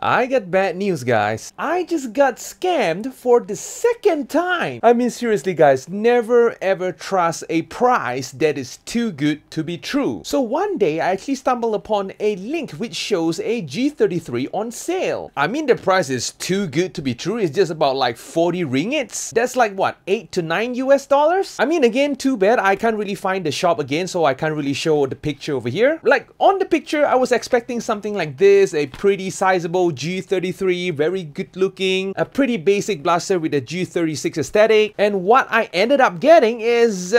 I got bad news, guys. I just got scammed for the second time. I mean, seriously, guys, never ever trust a price that is too good to be true. So one day, I actually stumbled upon a link which shows a G33 on sale. I mean, the price is too good to be true. It's just about like 40 ringgits. That's like what, 8 to 9 US dollars? I mean, again, too bad I can't really find the shop again, so I can't really show the picture over here. Like on the picture, I was expecting something like this, a pretty sizable G33, very good looking, a pretty basic blaster with a G36 aesthetic, and what I ended up getting is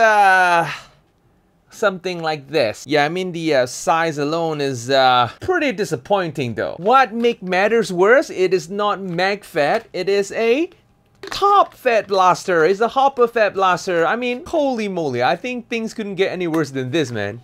something like this. Yeah, I mean, the size alone is pretty disappointing though. What makes matters worse, it is not mag fat, it is a top fat blaster. It's a hopper fat blaster. I mean, holy moly, I think things couldn't get any worse than this, man.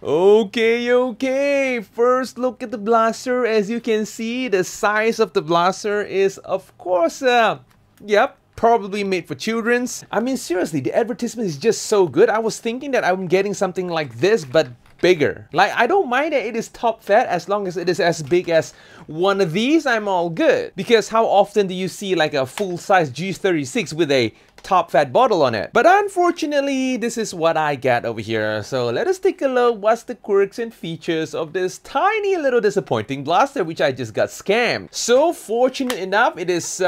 Okay, first look at the blaster. As you can see, the size of the blaster is, of course, yep, probably made for children's. I mean, seriously, the advertisement is just so good. I was thinking that I'm getting something like this, but bigger. Like, I don't mind that it is top fat as long as it is as big as one of these. I'm all good. Because how often do you see like a full-size G36 with a top fat bottle on it? But unfortunately, this is what I got over here. So let us take a look what's the quirks and features of this tiny little disappointing blaster which I just got scammed. So fortunate enough, it is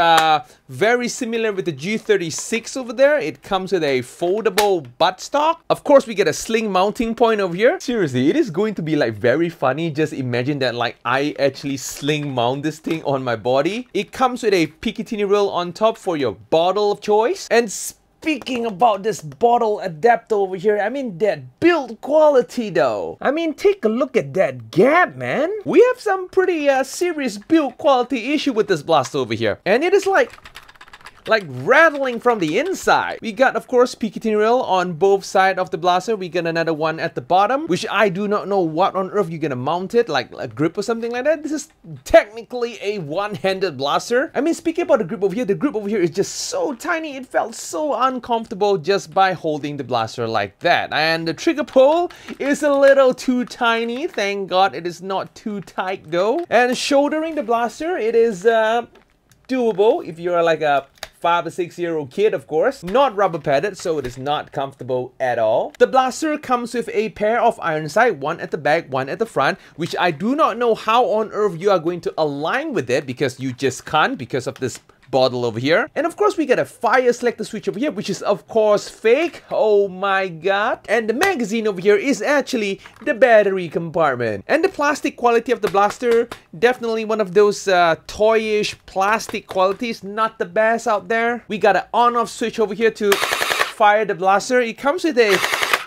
very similar with the G36 over there. It comes with a foldable buttstock. Of course, we get a sling mounting point over here. Seriously, it is going to be like very funny. Just imagine that like I actually sling mount this thing on my body. It comes with a Picatinny rail on top for your bottle of choice. And speaking about this bottle adapter over here, I mean, that build quality though. I mean, take a look at that gap, man. We have some pretty serious build quality issue with this blaster over here. And it is like rattling from the inside. We got, of course, Picatinny rail on both sides of the blaster. We got another one at the bottom, which I do not know what on earth you're gonna mount it, like a grip or something like that. This is technically a one-handed blaster. I mean, speaking about the grip over here, the grip over here is just so tiny. It felt so uncomfortable just by holding the blaster like that. And the trigger pull is a little too tiny. Thank God it is not too tight though. And shouldering the blaster, it is doable if you're like a 5 or 6 year old kid, of course. Not rubber padded, so it is not comfortable at all. The blaster comes with a pair of iron sights, one at the back, one at the front, which I do not know how on earth you are going to align with it, because you just can't because of this bottle over here. And of course, we got a fire selector switch over here, which is of course fake. Oh my god. And the magazine over here is actually the battery compartment. And the plastic quality of the blaster, definitely one of those toyish plastic qualities, not the best out there. We got an on-off switch over here to fire the blaster. It comes with a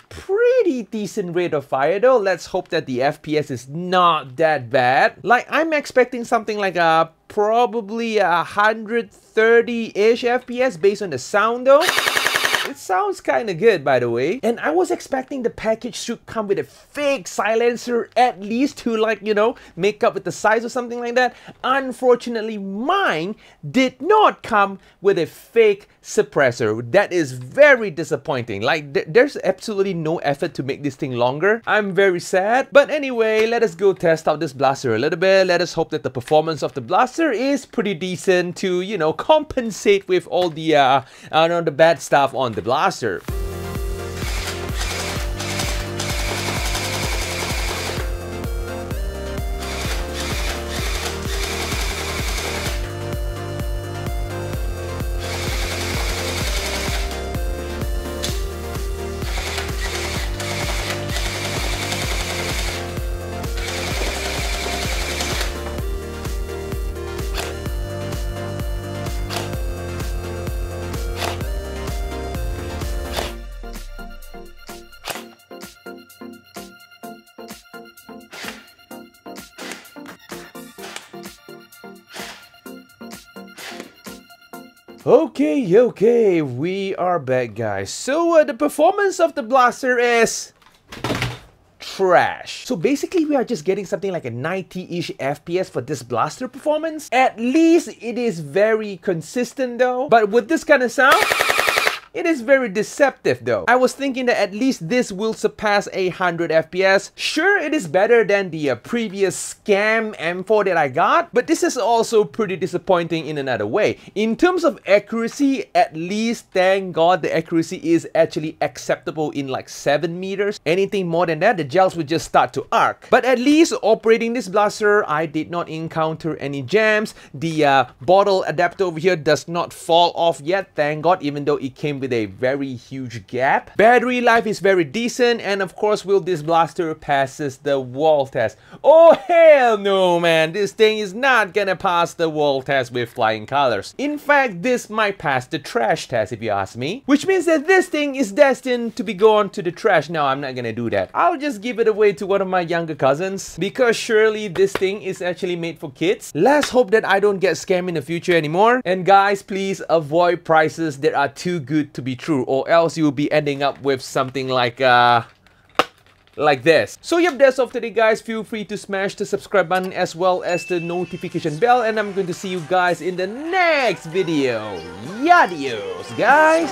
pretty decent rate of fire though. Let's hope that the FPS is not that bad. Like, I'm expecting something like a probably 130-ish FPS based on the sound though. It sounds kind of good, by the way. And I was expecting the package should come with a fake silencer at least to, like, you know, make up with the size or something like that. Unfortunately, mine did not come with a fake suppressor. That is very disappointing. Like, there's absolutely no effort to make this thing longer. I'm very sad. But anyway, let us go test out this blaster a little bit. Let us hope that the performance of the blaster is pretty decent to, you know, compensate with all the, I don't know, the bad stuff on the blaster. Okay, we are back, guys. So the performance of the blaster is trash. So basically, we are just getting something like a 90-ish FPS for this blaster performance. At least it is very consistent though. But with this kind of sound, It is very deceptive though. I was thinking that at least this will surpass 100 FPS. Sure, it is better than the previous scam M4 that I got, but this is also pretty disappointing in another way. In terms of accuracy, at least thank God the accuracy is actually acceptable in like 7 meters. Anything more than that, the gels would just start to arc. But at least operating this blaster, I did not encounter any jams. The bottle adapter over here does not fall off yet, thank God, even though it came with a very huge gap. Battery life is very decent, and of course will this blaster passes the wall test. Oh hell no man, this thing is not gonna pass the wall test with flying colors. In fact, this might pass the trash test if you ask me, which means that this thing is destined to be gone to the trash. No, I'm not gonna do that. I'll just give it away to one of my younger cousins, because surely this thing is actually made for kids. Let's hope that I don't get scammed in the future anymore. And guys, please avoid prices that are too good to be true, or else you'll be ending up with something like this. So yep, that's all for today guys. Feel free to smash the subscribe button as well as the notification bell, and I'm going to see you guys in the next video. Adios guys.